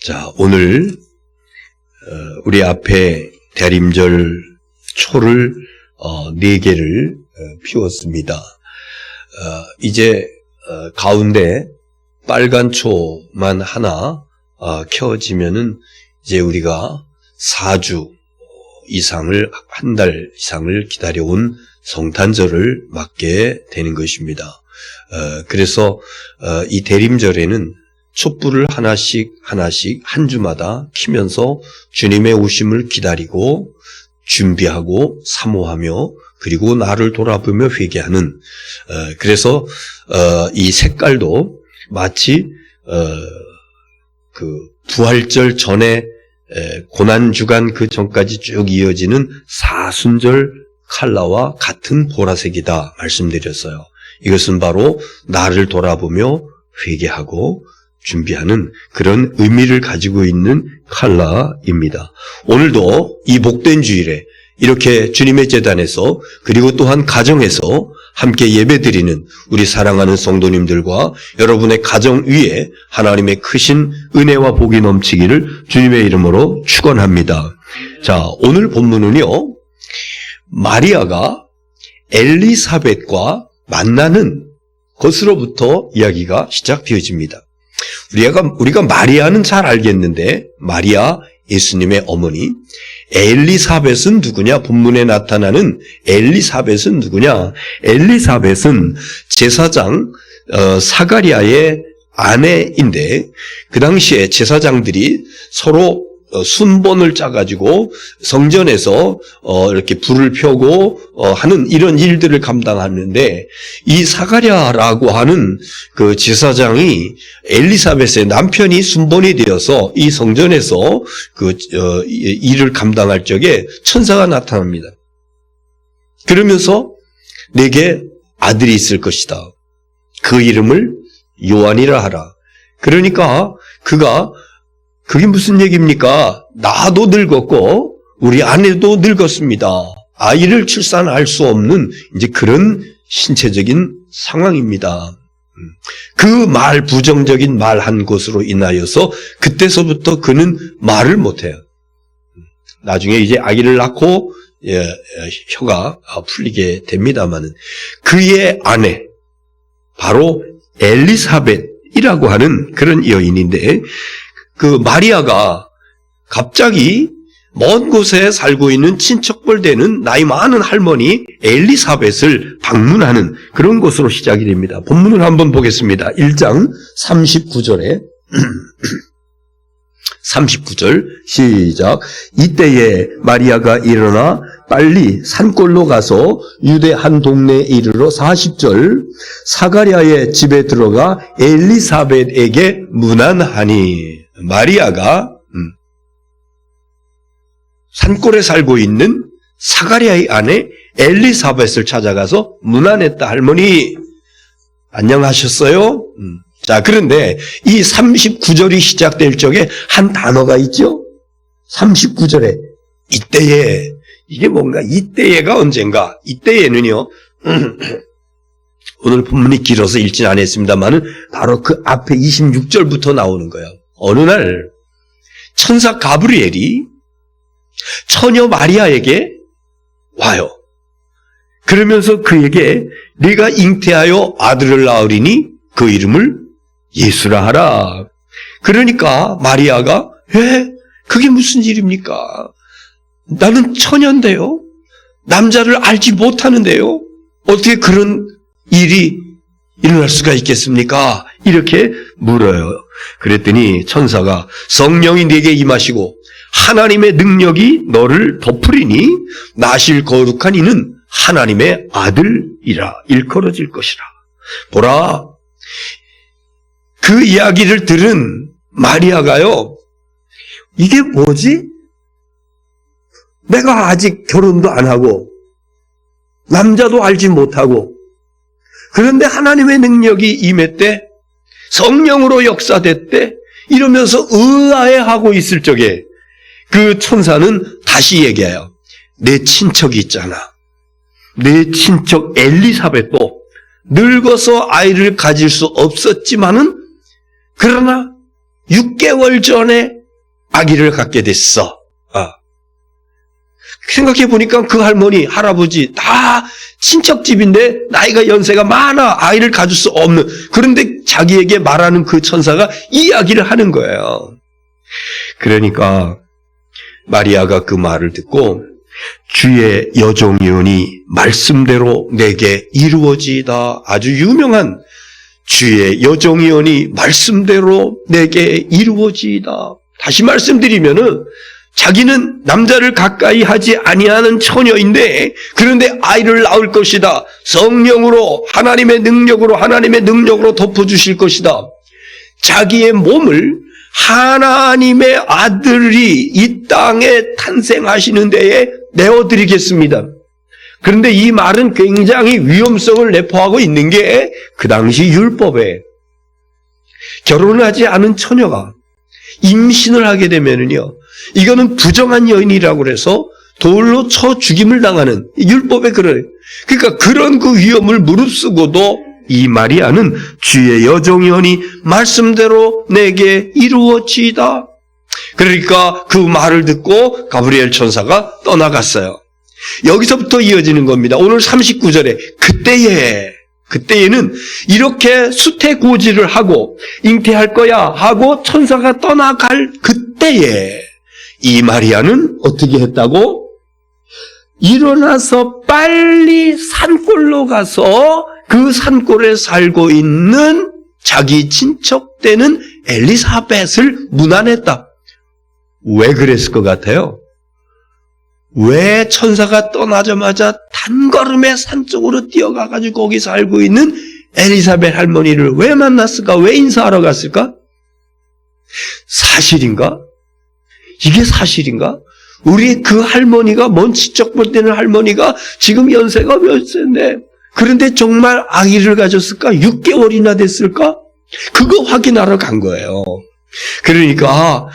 자, 오늘 우리 앞에 대림절 초를 4개를 피웠습니다. 이제 가운데 빨간 초만 하나 켜지면은 이제 우리가 4주 이상을, 한 달 이상을 기다려온 성탄절을 맞게 되는 것입니다. 그래서 이 대림절에는 촛불을 하나씩 한 주마다 켜면서 주님의 오심을 기다리고 준비하고 사모하며 그리고 나를 돌아보며 회개하는, 그래서 이 색깔도 마치 그 부활절 전에 고난주간 그 전까지 쭉 이어지는 사순절 컬러와 같은 보라색이다 말씀드렸어요. 이것은 바로 나를 돌아보며 회개하고 준비하는 그런 의미를 가지고 있는 컬러입니다. 오늘도 이 복된 주일에 이렇게 주님의 제단에서 그리고 또한 가정에서 함께 예배드리는 우리 사랑하는 성도님들과 여러분의 가정 위에 하나님의 크신 은혜와 복이 넘치기를 주님의 이름으로 축원합니다. 자, 오늘 본문은요, 마리아가 엘리사벳과 만나는 것으로부터 이야기가 시작되어집니다. 우리가 마리아는 잘 알겠는데, 마리아 예수님의 어머니, 엘리사벳은 누구냐? 본문에 나타나는 엘리사벳은 누구냐? 엘리사벳은 제사장 사가랴의 아내인데, 그 당시에 제사장들이 서로 순번을 짜가지고 성전에서 이렇게 불을 펴고 하는 이런 일들을 감당하는데, 이 사가랴라고 하는 그 제사장이 엘리사벳의 남편이 순번이 되어서 이 성전에서 그 일을 감당할 적에 천사가 나타납니다. 그러면서 내게 아들이 있을 것이다. 그 이름을 요한이라 하라. 그러니까 그게 무슨 얘기입니까? 나도 늙었고 우리 아내도 늙었습니다. 아이를 출산할 수 없는 이제 그런 신체적인 상황입니다. 그 말, 부정적인 말 한 것으로 인하여서 그때서부터 그는 말을 못해요. 나중에 이제 아기를 낳고 혀가 풀리게 됩니다만은, 그의 아내 바로 엘리사벳이라고 하는 그런 여인인데, 그 마리아가 갑자기 먼 곳에 살고 있는 친척벌 되는 나이 많은 할머니 엘리사벳을 방문하는 그런 것으로 시작이 됩니다. 본문을 한번 보겠습니다. 1장 39절에 39절 시작. 이때에 마리아가 일어나 빨리 산골로 가서 유대 한 동네에 이르러 40절 사가랴의 집에 들어가 엘리사벳에게 문안하니. 마리아가 산골에 살고 있는 사가랴의 아내 엘리사벳을 찾아가서 문안했다. 할머니 안녕하셨어요? 자, 그런데 이 39절이 시작될 적에 한 단어가 있죠. 39절에 이때에, 이게 뭔가, 이때에가 언젠가. 이때에는요, 오늘 본문이 길어서 읽진 않았습니다만은 바로 그 앞에 26절부터 나오는 거예요. 어느 날 천사 가브리엘이 처녀 마리아에게 와요. 그러면서 그에게 네가 잉태하여 아들을 낳으리니 그 이름을 예수라 하라. 그러니까 마리아가 그게 무슨 일입니까? 나는 처녀인데요. 남자를 알지 못하는데요. 어떻게 그런 일이 일어날 수가 있겠습니까? 이렇게 물어요. 그랬더니 천사가 성령이 네게 임하시고 하나님의 능력이 너를 덮으리니 나실 거룩한 이는 하나님의 아들이라 일컬어질 것이라. 보라, 그 이야기를 들은 마리아가요, 이게 뭐지? 내가 아직 결혼도 안 하고 남자도 알지 못하고, 그런데 하나님의 능력이 임했대, 성령으로 역사됐대, 이러면서 의아해하고 있을 적에 그 천사는 다시 얘기해요. 내 친척이 있잖아. 내 친척 엘리사벳도 늙어서 아이를 가질 수 없었지만은, 그러나 6개월 전에 아기를 갖게 됐어. 생각해 보니까 그 할머니, 할아버지 다 친척집인데 나이가 연세가 많아 아이를 가질 수 없는, 그런데 자기에게 말하는 그 천사가 이야기를 하는 거예요. 그러니까 마리아가 그 말을 듣고 주의 여종이오니 말씀대로 내게 이루어지이다. 아주 유명한 주의 여종이오니 말씀대로 내게 이루어지이다. 다시 말씀드리면은 자기는 남자를 가까이 하지 아니하는 처녀인데 그런데 아이를 낳을 것이다. 성령으로 하나님의 능력으로 덮어주실 것이다. 자기의 몸을 하나님의 아들이 이 땅에 탄생하시는 데에 내어드리겠습니다. 그런데 이 말은 굉장히 위험성을 내포하고 있는 게 그 당시 율법에 결혼하지 않은 처녀가 임신을 하게 되면은요, 이거는 부정한 여인이라고 그래서 돌로 쳐 죽임을 당하는 율법에 그래요. 그러니까 그런 그 위험을 무릅쓰고도 이 마리아는 주의 여종이오니 말씀대로 내게 이루어지이다. 그러니까 그 말을 듣고 가브리엘 천사가 떠나갔어요. 여기서부터 이어지는 겁니다. 오늘 39절에 그때에는 이렇게 수태고지를 하고 잉태할 거야 하고 천사가 떠나갈 그때에 이 마리아는 어떻게 했다고? 일어나서 빨리 산골로 가서 그 산골에 살고 있는 자기 친척 되는 엘리사벳을 문안했다. 왜 그랬을 것 같아요? 왜 천사가 떠나자마자 단걸음에 산 쪽으로 뛰어가가지고 거기 살고 있는 엘리사벳 할머니를 왜 만났을까? 왜 인사하러 갔을까? 사실인가? 이게 사실인가? 우리 그 할머니가, 먼 친척 볼 때는 할머니가 지금 연세가 몇 세인데 그런데 정말 아기를 가졌을까? 6개월이나 됐을까? 그거 확인하러 간 거예요. 그러니까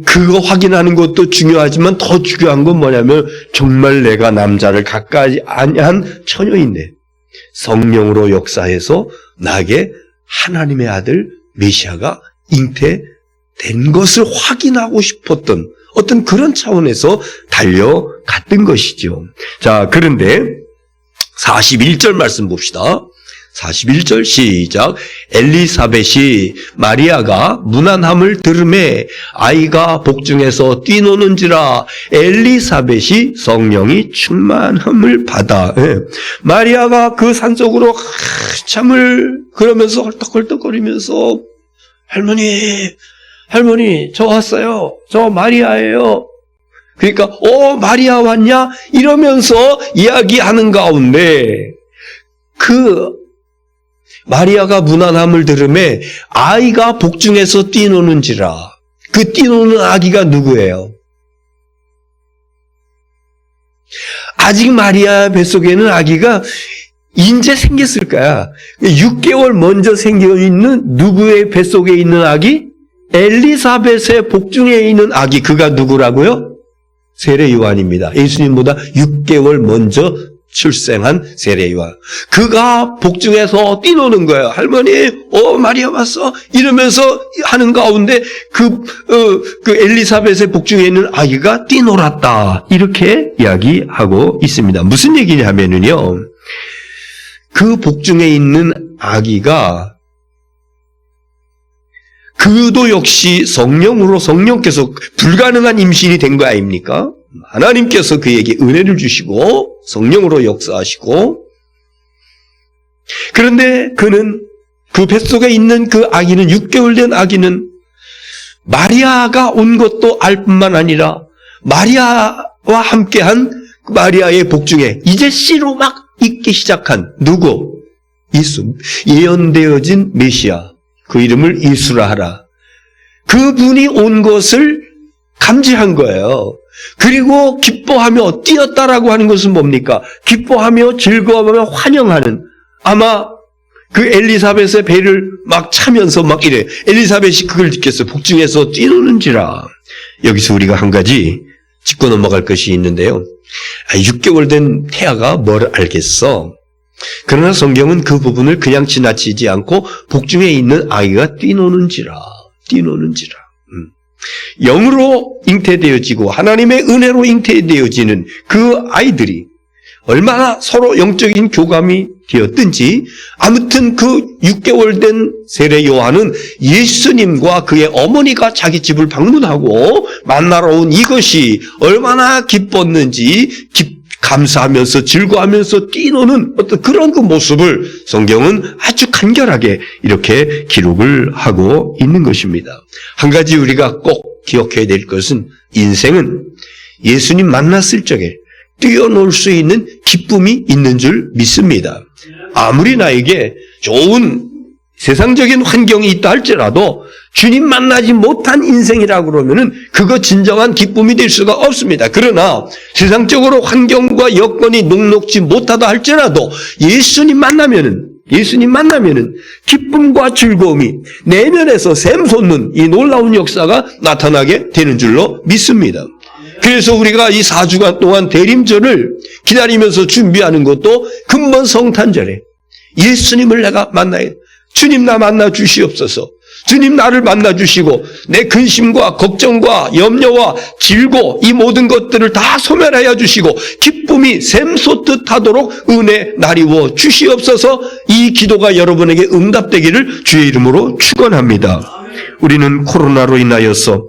그거 확인하는 것도 중요하지만 더 중요한 건 뭐냐면 정말 내가 남자를 가까이 한 처녀인데 성령으로 역사해서 나에게 하나님의 아들 메시아가 잉태된 것을 확인하고 싶었던 어떤 그런 차원에서 달려갔던 것이죠. 자, 그런데 41절 말씀 봅시다. 41절 시작. 엘리사벳이 마리아가 문안함을 들음에 아이가 복중에서 뛰노는지라 엘리사벳이 성령이 충만함을 받아. 마리아가 그 산속으로 한참을 그러면서 헐떡헐떡거리면서 할머니 저 왔어요. 저 마리아예요. 그러니까 마리아 왔냐? 이러면서 이야기하는 가운데 마리아가 문안함을 들음에 아이가 복중에서 뛰노는지라. 그 뛰노는 아기가 누구예요? 아직 마리아 뱃속에는 아기가 인제 생겼을 거야. 6개월 먼저 생겨있는 누구의 뱃속에 있는 아기? 엘리사벳의 복중에 있는 아기. 그가 누구라고요? 세례 요한입니다. 예수님보다 6개월 먼저 출생한 세례 요한. 그가 복중에서 뛰노는 거예요. 할머니, 마리아 왔어? 이러면서 하는 가운데 그 엘리사벳의 복중에 있는 아기가 뛰놀았다. 이렇게 이야기하고 있습니다. 무슨 얘기냐면요. 그 복중에 있는 아기가 그도 역시 성령께서 불가능한 임신이 된 거 아닙니까? 하나님께서 그에게 은혜를 주시고 성령으로 역사하시고, 그런데 그는 그 뱃속에 있는 그 아기는 6개월 된 아기는 마리아가 온 것도 알 뿐만 아니라 마리아와 함께한 마리아의 복중에 이제 씨로 막 있기 시작한 누구? 예수, 예언되어진 메시아, 그 이름을 예수라 하라. 그분이 온 것을 감지한 거예요. 그리고 기뻐하며 뛰었다라고 하는 것은 뭡니까? 기뻐하며 즐거워하며 환영하는, 아마 그 엘리사벳의 배를 막 차면서 막 이래. 엘리사벳이 그걸 느꼈어요. 복중에서 뛰노는지라. 여기서 우리가 한 가지 짚고 넘어갈 것이 있는데요. 6개월 된 태아가 뭘 알겠어? 그러나 성경은 그 부분을 그냥 지나치지 않고 복중에 있는 아이가 뛰노는지라. 뛰노는지라. 영으로 잉태되어지고 하나님의 은혜로 잉태되어지는 그 아이들이 얼마나 서로 영적인 교감이 되었든지 아무튼 그 6개월 된 세례 요한은 예수님과 그의 어머니가 자기 집을 방문하고 만나러 온 이것이 얼마나 기뻤는지 감사하면서 즐거워하면서 뛰노는 어떤 그런 그 모습을 성경은 아주 간결하게 이렇게 기록을 하고 있는 것입니다. 한 가지 우리가 꼭 기억해야 될 것은 인생은 예수님 만났을 적에 뛰어놀 수 있는 기쁨이 있는 줄 믿습니다. 아무리 나에게 좋은 세상적인 환경이 있다 할지라도 주님 만나지 못한 인생이라고 그러면은 그거 진정한 기쁨이 될 수가 없습니다. 그러나 세상적으로 환경과 여건이 녹록지 못하다 할지라도 예수님 만나면은 기쁨과 즐거움이 내면에서 샘솟는 이 놀라운 역사가 나타나게 되는 줄로 믿습니다. 그래서 우리가 이 4주간 동안 대림절을 기다리면서 준비하는 것도 근본 성탄절에 예수님을 내가 만나야 돼. 주님 나 만나 주시옵소서. 주님 나를 만나 주시고 내 근심과 걱정과 염려와 질고 이 모든 것들을 다 소멸하여 주시고 기쁨이 샘솟듯 하도록 은혜 나리워 주시옵소서. 이 기도가 여러분에게 응답되기를 주의 이름으로 축원합니다. 우리는 코로나로 인하여서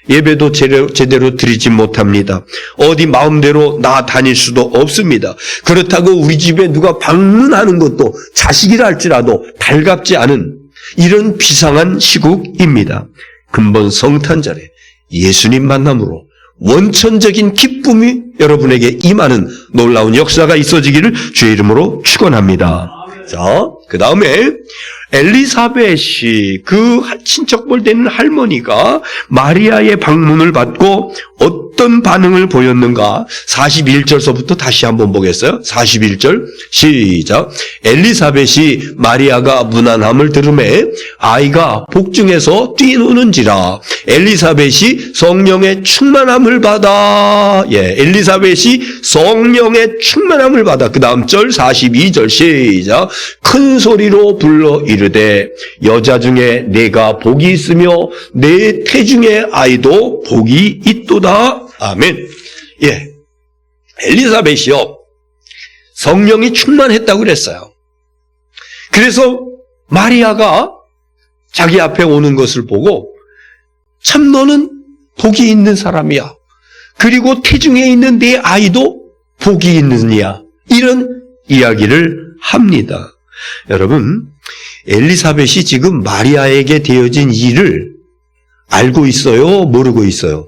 예배도 제대로 드리지 못합니다. 어디 마음대로 다닐 수도 없습니다. 그렇다고 우리 집에 누가 방문하는 것도 자식이라 할지라도 달갑지 않은 이런 비상한 시국입니다. 근본 성탄절에 예수님 만남으로 원천적인 기쁨이 여러분에게 임하는 놀라운 역사가 있어지기를 주의 이름으로 축원합니다. 자, 그 다음에 엘리사벳이 그 친척벌 되는 할머니가 마리아의 방문을 받고 어떤 반응을 보였는가? 41절서부터 다시 한번 보겠어요. 41절 시작. 엘리사벳이 마리아가 무난함을 들으매 아이가 복중에서 뛰노는지라. 엘리사벳이 성령의 충만함을 받아. 엘리사벳이 성령의 충만함을 받아. 그 다음 절 42절 시작. 큰 소리로 불러 이르되 여자 중에 내가 복이 있으며 내 태중의 아이도 복이 있도다. 아멘. 엘리사벳이요 성령이 충만했다고 그랬어요. 그래서 마리아가 자기 앞에 오는 것을 보고 참 너는 복이 있는 사람이야. 그리고 태중에 있는 내 아이도 복이 있느냐. 이런 이야기를 합니다. 여러분, 엘리사벳이 지금 마리아에게 되어진 일을 알고 있어요? 모르고 있어요?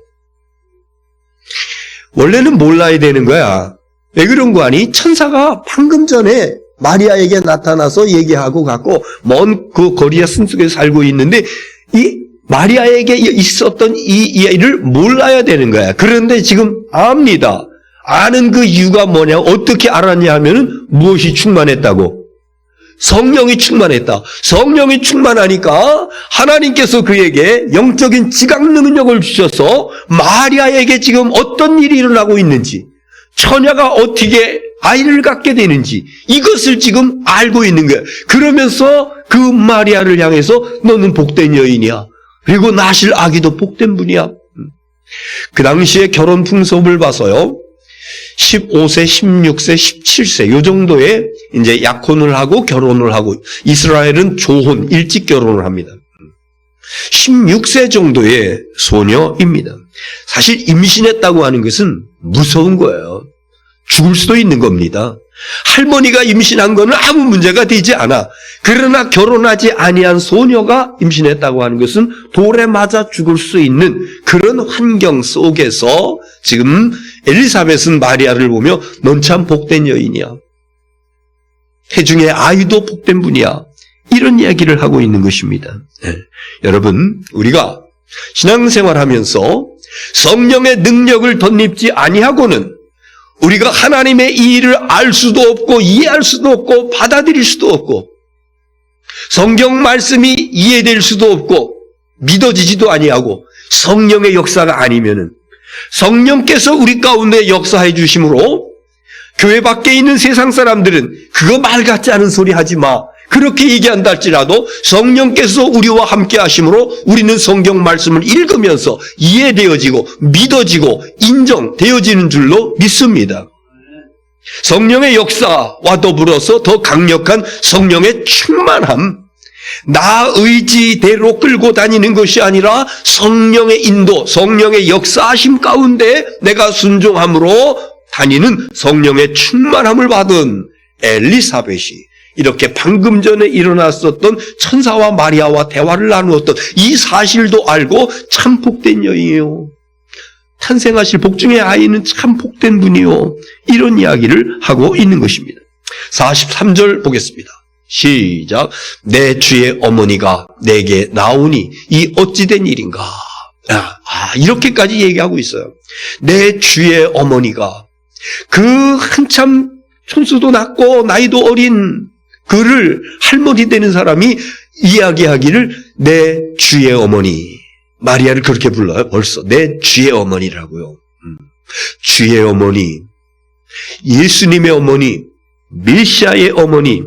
원래는 몰라야 되는 거야. 왜 그런 거 아니? 천사가 방금 전에 마리아에게 나타나서 얘기하고 갔고 먼 그 거리의 산속에 살고 있는데 이 마리아에게 있었던 이 일을 몰라야 되는 거야. 그런데 지금 압니다. 아는 그 이유가 뭐냐? 어떻게 알았냐 하면은 무엇이 충만했다고? 성령이 충만했다. 성령이 충만하니까 하나님께서 그에게 영적인 지각 능력을 주셔서 마리아에게 지금 어떤 일이 일어나고 있는지, 처녀가 어떻게 아이를 갖게 되는지 이것을 지금 알고 있는 거예요. 그러면서 그 마리아를 향해서 너는 복된 여인이야. 그리고 나실 아기도 복된 분이야. 그 당시에 결혼 풍습을 봐서요. 15세, 16세, 17세 요 정도에 이제 약혼을 하고 결혼을 하고 이스라엘은 조혼, 일찍 결혼을 합니다. 16세 정도의 소녀입니다. 사실 임신했다고 하는 것은 무서운 거예요. 죽을 수도 있는 겁니다. 할머니가 임신한 거는 아무 문제가 되지 않아. 그러나 결혼하지 아니한 소녀가 임신했다고 하는 것은 돌에 맞아 죽을 수 있는 그런 환경 속에서 지금 엘리사벳은 마리아를 보며 넌 참 복된 여인이야. 태중에 아이도 복된 분이야. 이런 이야기를 하고 있는 것입니다. 여러분, 우리가 신앙생활하면서 성령의 능력을 덧입지 아니하고는 우리가 하나님의 이 일을 알 수도 없고 이해할 수도 없고 받아들일 수도 없고 성경 말씀이 이해될 수도 없고 믿어지지도 아니하고 성령의 역사가 아니면은 성령께서 우리 가운데 역사해 주심으로 교회 밖에 있는 세상 사람들은 그거 말 같지 않은 소리 하지 마. 그렇게 얘기한다 할지라도 성령께서 우리와 함께 하심으로 우리는 성경 말씀을 읽으면서 이해되어지고 믿어지고 인정되어지는 줄로 믿습니다. 성령의 역사와 더불어서 더 강력한 성령의 충만함, 나 의지대로 끌고 다니는 것이 아니라 성령의 인도, 성령의 역사하심 가운데 내가 순종함으로 다니는 성령의 충만함을 받은 엘리사벳이 이렇게 방금 전에 일어났었던 천사와 마리아와 대화를 나누었던 이 사실도 알고 참 복된 여인이요, 탄생하실 복중의 아이는 참 복된 분이요, 이런 이야기를 하고 있는 것입니다. 43절 보겠습니다. 시작. 내 주의 어머니가 내게 나오니 이 어찌된 일인가. 이렇게까지 얘기하고 있어요. 내 주의 어머니가, 그 한참 손수도 낮고 나이도 어린 그를 할머니 되는 사람이 이야기하기를 내 주의 어머니, 마리아를 그렇게 불러요. 벌써 내 주의 어머니라고요. 주의 어머니, 예수님의 어머니, 메시아의 어머니.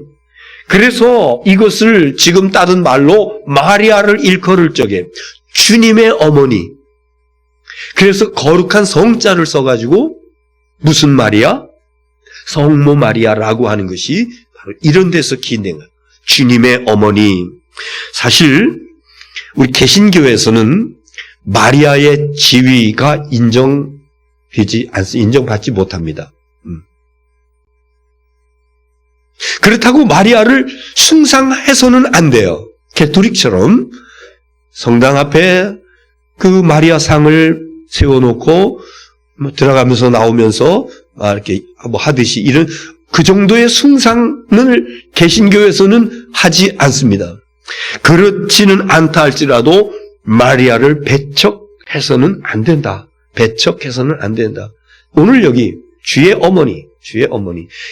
그래서 이것을 지금 다른 말로 마리아를 일컬을 적에 주님의 어머니. 그래서 거룩한 성자를 써가지고 무슨 마리아? 성모 마리아라고 하는 것이 바로 이런 데서 기인된 거예요. 주님의 어머니. 사실 우리 개신교에서는 마리아의 지위가 인정받지 못합니다. 그렇다고 마리아를 숭상해서는 안 돼요. 가톨릭처럼 성당 앞에 그 마리아 상을 세워놓고 들어가면서 나오면서 이렇게 하듯이 이런 그 정도의 숭상을 개신교에서는 하지 않습니다. 그렇지는 않다 할지라도 마리아를 배척해서는 안 된다. 배척해서는 안 된다. 오늘 여기 주의 어머니,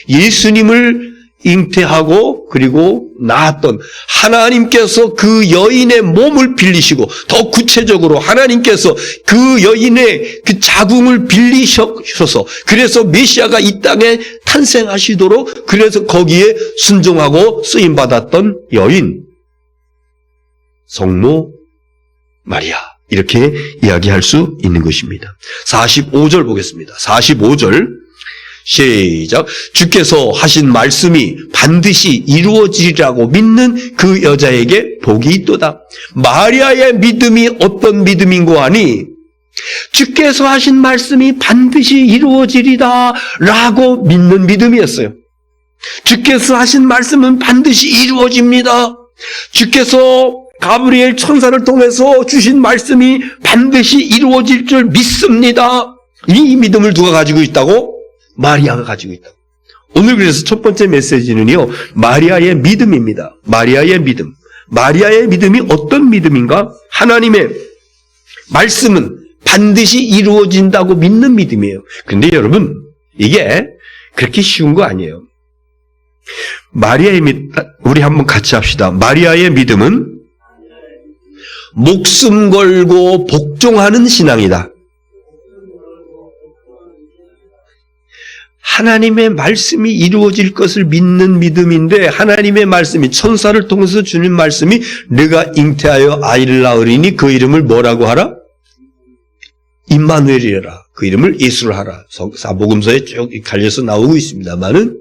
예수님을 잉태하고 그리고 낳았던 하나님께서 그 여인의 몸을 빌리시고, 더 구체적으로 하나님께서 그 여인의 그 자궁을 빌리셔서 그래서 메시아가 이 땅에 탄생하시도록 그래서 거기에 순종하고 쓰임받았던 여인, 성모 마리아, 이렇게 이야기할 수 있는 것입니다. 45절 보겠습니다. 45절 시작. 주께서 하신 말씀이 반드시 이루어지리라고 믿는 그 여자에게 복이 있도다. 마리아의 믿음이 어떤 믿음인고 하니 주께서 하신 말씀이 반드시 이루어지리다 라고 믿는 믿음이었어요. 주께서 하신 말씀은 반드시 이루어집니다. 주께서 가브리엘 천사를 통해서 주신 말씀이 반드시 이루어질 줄 믿습니다. 이 믿음을 누가 가지고 있다고? 마리아가 가지고 있다고. 오늘 그래서 첫 번째 메시지는요, 마리아의 믿음입니다. 마리아의 믿음. 마리아의 믿음이 어떤 믿음인가? 하나님의 말씀은 반드시 이루어진다고 믿는 믿음이에요. 근데 여러분, 이게 그렇게 쉬운 거 아니에요. 마리아의 믿음, 우리 한번 같이 합시다. 마리아의 믿음은 목숨 걸고 복종하는 신앙이다. 하나님의 말씀이 이루어질 것을 믿는 믿음인데, 하나님의 말씀이 천사를 통해서 주는 말씀이 내가 잉태하여 아이를 낳으리니 그 이름을 뭐라고 하라? 임마누엘이라. 그 이름을 예수를 하라. 사복음서에 쭉 갈려서 나오고 있습니다만은,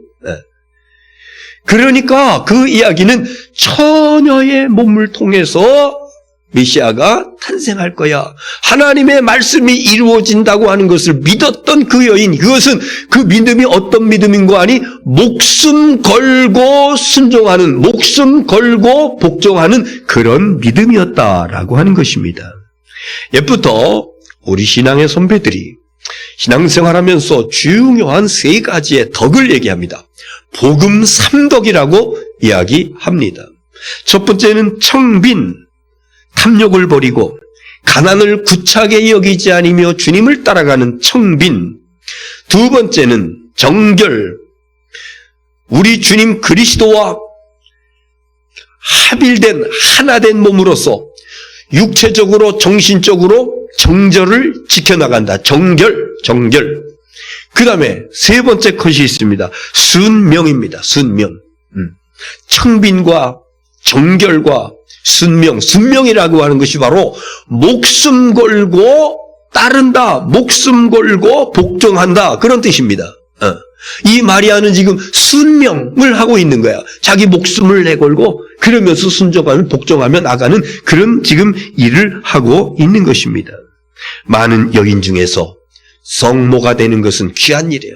그러니까 그 이야기는 처녀의 몸을 통해서 메시아가 탄생할 거야. 하나님의 말씀이 이루어진다고 하는 것을 믿었던 그 여인, 그것은 그 믿음이 어떤 믿음인고 하니 목숨 걸고 순종하는, 목숨 걸고 복종하는 그런 믿음이었다라고 하는 것입니다. 옛부터 우리 신앙의 선배들이 신앙생활하면서 중요한 세 가지의 덕을 얘기합니다. 복음 3덕이라고 이야기합니다. 첫 번째는 청빈, 탐욕을 버리고 가난을 구차게 여기지 아니며 주님을 따라가는 청빈. 두 번째는 정결, 우리 주님 그리스도와 합일된 하나된 몸으로서 육체적으로 정신적으로 정절을 지켜나간다. 정결. 그 다음에 세 번째 것이 있습니다. 순명입니다. 순명. 청빈과 정결과 순명이라고 하는 것이 바로 목숨 걸고 따른다, 목숨 걸고 복종한다, 그런 뜻입니다. 이 마리아는 지금 순명을 하고 있는 거야. 자기 목숨을 내걸고 그러면서 순종하며 복종하며 나가는 그런 지금 일을 하고 있는 것입니다. 많은 여인 중에서 성모가 되는 것은 귀한 일이에요.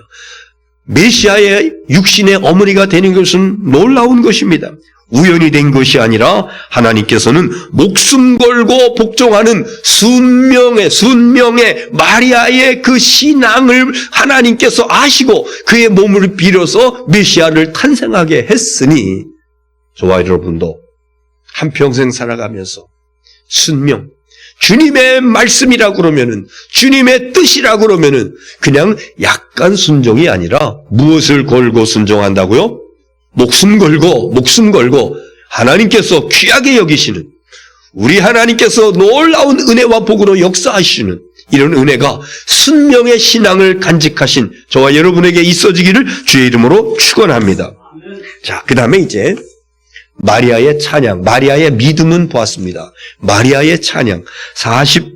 메시아의 육신의 어머니가 되는 것은 놀라운 것입니다. 우연히 된 것이 아니라 하나님께서는 목숨 걸고 복종하는 순명의 마리아의 그 신앙을 하나님께서 아시고 그의 몸을 빌어서 메시아를 탄생하게 했으니 저와 여러분도 한평생 살아가면서 순명, 주님의 말씀이라 그러면은, 주님의 뜻이라 그러면은 그냥 약간 순종이 아니라 무엇을 걸고 순종한다고요? 목숨 걸고 하나님께서 귀하게 여기시는, 우리 하나님께서 놀라운 은혜와 복으로 역사하시는 이런 은혜가 순명의 신앙을 간직하신 저와 여러분에게 있어지기를 주의 이름으로 축원합니다. 자, 그 다음에 이제 마리아의 찬양, 마리아의 믿음은 보았습니다. 마리아의 찬양 46절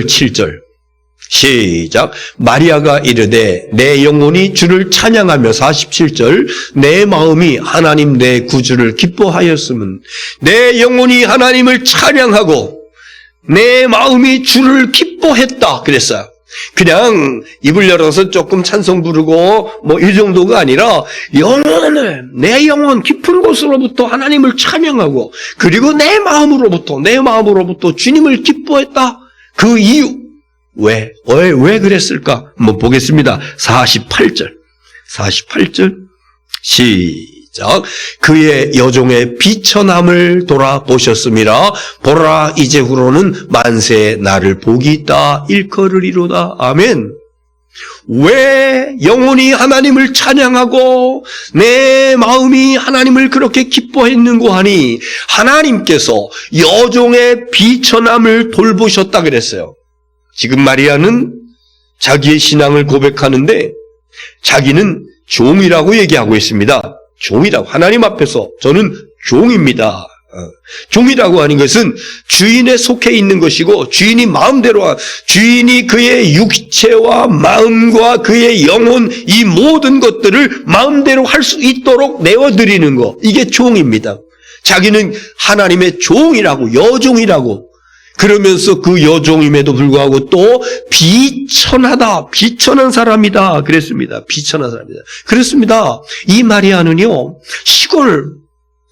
7절 시작. 마리아가 이르되 내 영혼이 주를 찬양하며 47절 내 마음이 하나님 내 구주를 기뻐하였음은, 내 영혼이 하나님을 찬양하고 내 마음이 주를 기뻐했다 그랬어요. 그냥 입을 열어서 조금 찬송 부르고 뭐 이 정도가 아니라 내 영혼 깊은 곳으로부터 하나님을 찬양하고 그리고 내 마음으로부터 주님을 기뻐했다. 그 이유 왜 그랬을까? 한번 보겠습니다. 48절 시작. 그의 여종의 비천함을 돌아보셨음이라. 보라, 이제후로는 만세에 나를 복이 있다 일컬으리로다. 아멘. 왜 영혼이 하나님을 찬양하고 내 마음이 하나님을 그렇게 기뻐했는고 하니 하나님께서 여종의 비천함을 돌보셨다 그랬어요. 지금 마리아는 자기의 신앙을 고백하는데 자기는 종이라고 얘기하고 있습니다. 종이라고. 하나님 앞에서 저는 종입니다. 종이라고 하는 것은 주인에 속해 있는 것이고 주인이 주인이 그의 육체와 마음과 그의 영혼 이 모든 것들을 마음대로 할 수 있도록 내어드리는 것. 이게 종입니다. 자기는 하나님의 종이라고, 여종이라고. 그러면서 그 여종임에도 불구하고 또 비천한 사람이다 그랬습니다. 비천한 사람이다. 그렇습니다. 이 마리아는요, 시골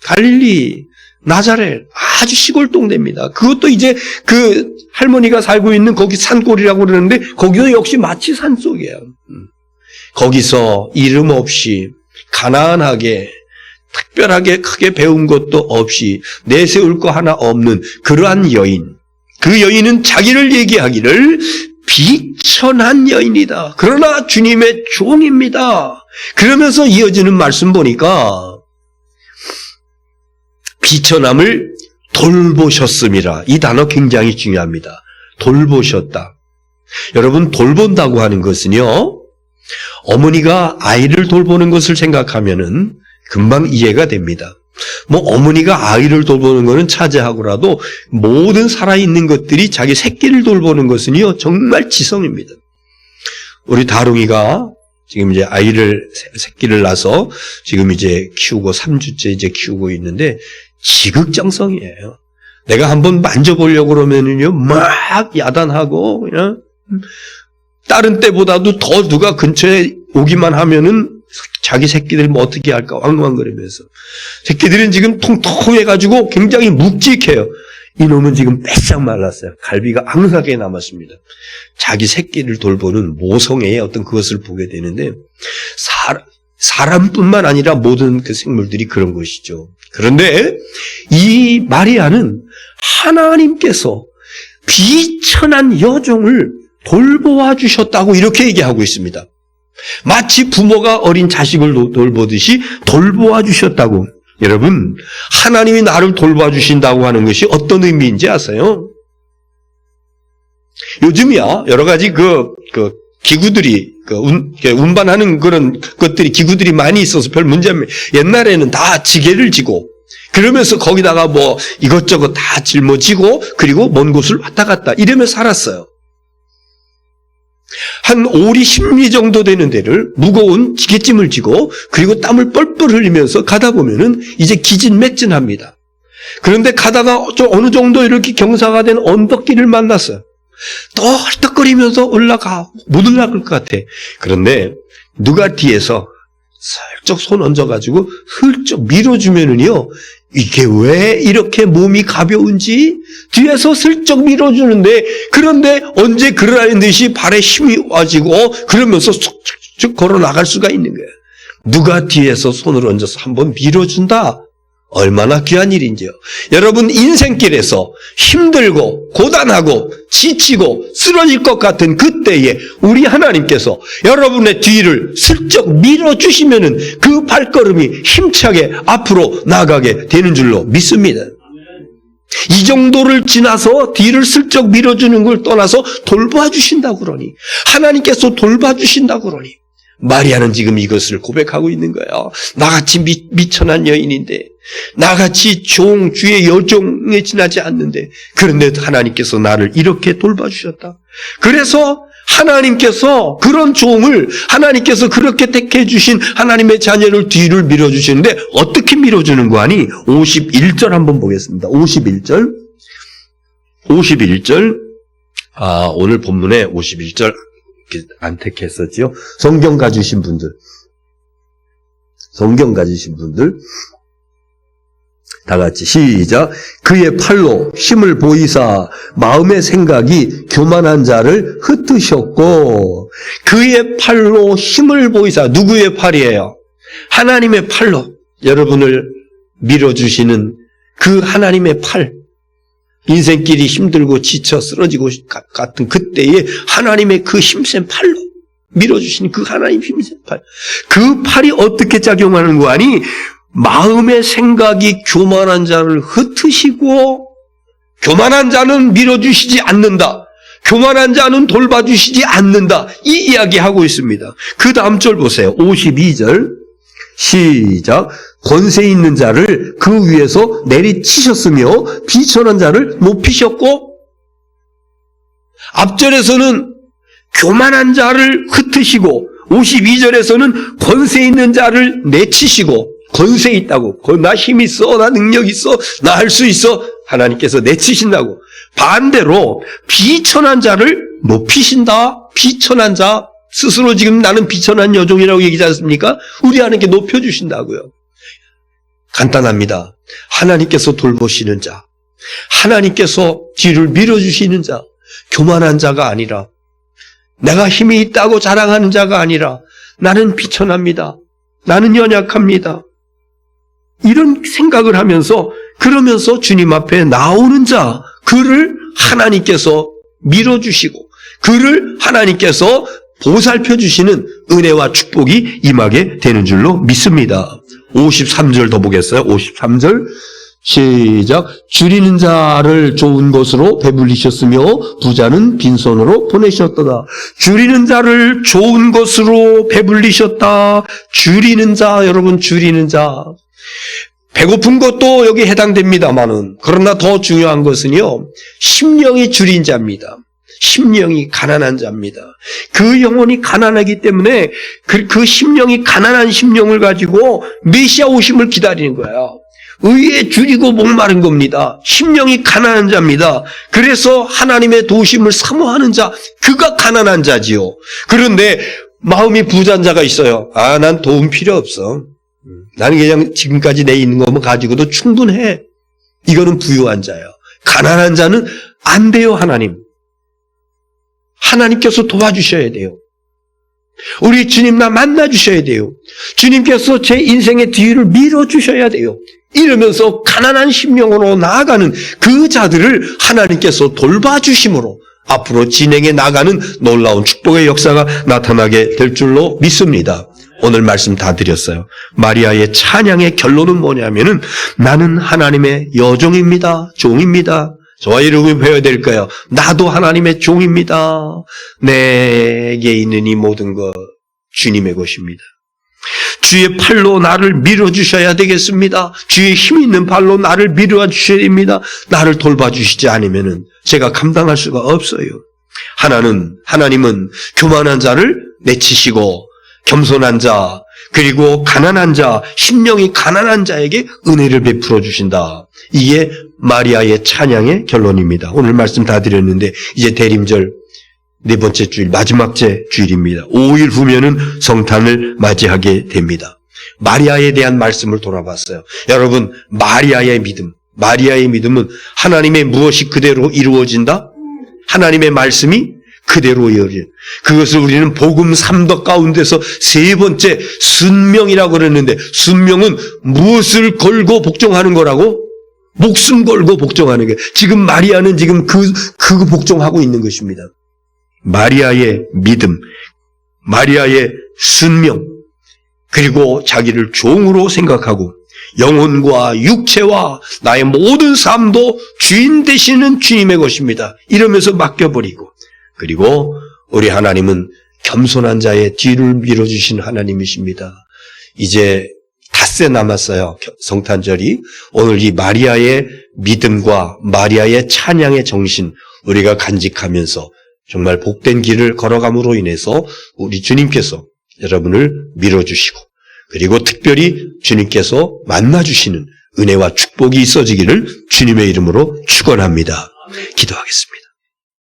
갈릴리 나자렛 아주 시골 동네입니다. 그것도 이제 그 할머니가 살고 있는 거기 산골이라고 그러는데 거기도 역시 마치 산속이에요. 거기서 이름 없이 가난하게 특별하게 크게 배운 것도 없이 내세울 거 하나 없는 그러한 여인. 그 여인은 자기를 얘기하기를 비천한 여인이다. 그러나 주님의 종입니다. 그러면서 이어지는 말씀 보니까 비천함을 돌보셨음이라. 이 단어 굉장히 중요합니다. 돌보셨다. 여러분, 돌본다고 하는 것은요, 어머니가 아이를 돌보는 것을 생각하면은 금방 이해가 됩니다. 뭐 어머니가 아이를 돌보는 것은 차지하고라도 모든 살아있는 것들이 자기 새끼를 돌보는 것은요 정말 지성입니다. 우리 다롱이가 지금 이제 새끼를 낳아서 지금 이제 키우고 3주째 이제 키우고 있는데 지극정성이에요. 내가 한번 만져보려고 그러면은요 막 야단하고 그냥 다른 때보다도 더 누가 근처에 오기만 하면은 자기 새끼들 뭐 어떻게 할까 왕왕거리면서. 새끼들은 지금 통통해가지고 굉장히 묵직해요. 이놈은 지금 빼싹 말랐어요. 갈비가 앙하게 남았습니다. 자기 새끼를 돌보는 모성애의 어떤 그것을 보게 되는데 사람뿐만 아니라 모든 그 생물들이 그런 것이죠. 그런데 이 마리아는 하나님께서 비천한 여종을 돌보아 주셨다고 이렇게 얘기하고 있습니다. 마치 부모가 어린 자식을 돌보듯이 돌보아 주셨다고. 여러분, 하나님이 나를 돌봐 주신다고 하는 것이 어떤 의미인지 아세요? 요즘이야 여러 가지 기구들이, 운반하는 그런 것들이, 기구들이 많이 있어서 별 문제 없어요. 옛날에는 다 지게를 지고, 그러면서 거기다가 뭐 이것저것 다 짊어지고, 그리고 먼 곳을 왔다 갔다 이러면서 살았어요. 한 5리 10리 정도 되는 데를 무거운 지게짐을 지고, 그리고 땀을 뻘뻘 흘리면서 가다 보면은 이제 기진맥진합니다. 그런데 가다가 어느 정도 이렇게 경사가 된 언덕길을 만났어요. 또 헐떡거리면서 못 올라갈 것 같아. 그런데 누가 뒤에서 슬쩍 손 얹어가지고 슬쩍 밀어주면은요, 이게 왜 이렇게 몸이 가벼운지 뒤에서 슬쩍 밀어주는데, 그런데 언제 그러라는 듯이 발에 힘이 와지고 그러면서 쑥쑥 걸어 나갈 수가 있는 거예요. 누가 뒤에서 손을 얹어서 한번 밀어준다. 얼마나 귀한 일인지요. 여러분, 인생길에서 힘들고 고단하고 지치고 쓰러질 것 같은 그때에 우리 하나님께서 여러분의 뒤를 슬쩍 밀어주시면은 그 발걸음이 힘차게 앞으로 나가게 되는 줄로 믿습니다. 이 정도를 지나서 뒤를 슬쩍 밀어주는 걸 떠나서 돌봐주신다고 그러니, 하나님께서 돌봐주신다고 그러니, 마리아는 지금 이것을 고백하고 있는 거예요. 나같이 미천한 여인인데, 나같이 주의 여종에 지나지 않는데, 그런데 하나님께서 나를 이렇게 돌봐주셨다. 그래서 하나님께서 그런 종을, 하나님께서 그렇게 택해 주신 하나님의 자녀를 뒤를 밀어주시는데, 어떻게 밀어주는 거 아니? 51절 한번 보겠습니다. 51절. 오늘 본문에 51절 안 택했었지요. 성경 가지신 분들 다 같이 시작. 그의 팔로 힘을 보이사 마음의 생각이 교만한 자를 흩으셨고, 그의 팔로 힘을 보이사, 누구의 팔이에요? 하나님의 팔로 여러분을 밀어주시는 그 하나님의 팔, 인생길이 힘들고 지쳐 쓰러지고 같은 그때에 하나님의 그 힘센 팔로 밀어주신 그 하나님 힘센 팔, 그 팔이 어떻게 작용하는 거 아니? 마음의 생각이 교만한 자를 흩으시고, 교만한 자는 밀어주시지 않는다, 교만한 자는 돌봐주시지 않는다, 이 이야기하고 있습니다. 그 다음 절 보세요. 52절 시작. 권세 있는 자를 그 위에서 내리치셨으며 비천한 자를 높이셨고, 앞절에서는 교만한 자를 흩으시고 52절에서는 권세 있는 자를 내치시고, 권세 있다고, 나 힘 있어, 나 능력 있어, 나 할 수 있어, 하나님께서 내치신다고. 반대로 비천한 자를 높이신다. 비천한 자, 스스로 지금 나는 비천한 여종이라고 얘기하지 않습니까? 우리 하나님께 높여주신다고요. 간단합니다. 하나님께서 돌보시는 자, 하나님께서 뒤를 밀어주시는 자, 교만한 자가 아니라, 내가 힘이 있다고 자랑하는 자가 아니라, 나는 비천합니다, 나는 연약합니다, 이런 생각을 하면서, 그러면서 주님 앞에 나오는 자, 그를 하나님께서 밀어주시고 그를 하나님께서 보살펴 주시는 은혜와 축복이 임하게 되는 줄로 믿습니다. 53절 더 보겠어요. 53절 시작. 줄이는 자를 좋은 것으로 배불리셨으며 부자는 빈손으로 보내셨도다. 줄이는 자를 좋은 것으로 배불리셨다. 줄이는 자, 여러분, 줄이는 자. 배고픈 것도 여기 해당됩니다만은, 그러나 더 중요한 것은요, 심령이 줄인 자입니다. 심령이 가난한 자입니다. 그 영혼이 가난하기 때문에 그 심령이 가난한 심령을 가지고 메시아 오심을 기다리는 거예요. 의에 줄이고 목마른 겁니다. 심령이 가난한 자입니다. 그래서 하나님의 도우심을 사모하는 자, 그가 가난한 자지요. 그런데 마음이 부자인 자가 있어요. 난 도움 필요 없어. 나는 그냥 지금까지 내 있는 것만 가지고도 충분해. 이거는 부유한 자예요. 가난한 자는 안 돼요. 하나님께서 도와주셔야 돼요. 우리 주님 나 만나주셔야 돼요. 주님께서 제 인생의 뒤를 밀어주셔야 돼요. 이러면서 가난한 심령으로 나아가는 그 자들을 하나님께서 돌봐주심으로 앞으로 진행해 나가는 놀라운 축복의 역사가 나타나게 될 줄로 믿습니다. 오늘 말씀 다 드렸어요. 마리아의 찬양의 결론은 뭐냐면은, 나는 하나님의 여종입니다. 종입니다. 저와 이렇게 배워야 될까요? 나도 하나님의 종입니다. 내게 있는 이 모든 것 주님의 것입니다. 주의 팔로 나를 밀어주셔야 되겠습니다. 주의 힘 있는 팔로 나를 밀어주셔야 됩니다. 나를 돌봐주시지 않으면 제가 감당할 수가 없어요. 하나님은 교만한 자를 내치시고 겸손한 자, 그리고 가난한 자, 심령이 가난한 자에게 은혜를 베풀어 주신다. 이게 마리아의 찬양의 결론입니다. 오늘 말씀 다 드렸는데 이제 대림절 네 번째 주일, 마지막 주일입니다. 5일 후면은 성탄을 맞이하게 됩니다. 마리아에 대한 말씀을 돌아봤어요. 여러분, 마리아의 믿음은 하나님의 무엇이 그대로 이루어진다? 하나님의 말씀이 그대로 이어진. 그것을 우리는 복음 3덕 가운데서 세 번째 순명이라고 그랬는데, 순명은 무엇을 걸고 복종하는 거라고? 목숨 걸고 복종하는 게. 지금 마리아는 지금 그 복종하고 있는 것입니다. 마리아의 믿음, 마리아의 순명, 그리고 자기를 종으로 생각하고 영혼과 육체와 나의 모든 삶도 주인 되시는 주님의 것입니다. 이러면서 맡겨버리고, 그리고 우리 하나님은 겸손한 자의 뒤를 밀어주신 하나님이십니다. 이제 닷새 남았어요. 성탄절이. 오늘 이 마리아의 믿음과 마리아의 찬양의 정신 우리가 간직하면서 정말 복된 길을 걸어감으로 인해서 우리 주님께서 여러분을 밀어주시고, 그리고 특별히 주님께서 만나주시는 은혜와 축복이 있어지기를 주님의 이름으로 축원합니다. 기도하겠습니다.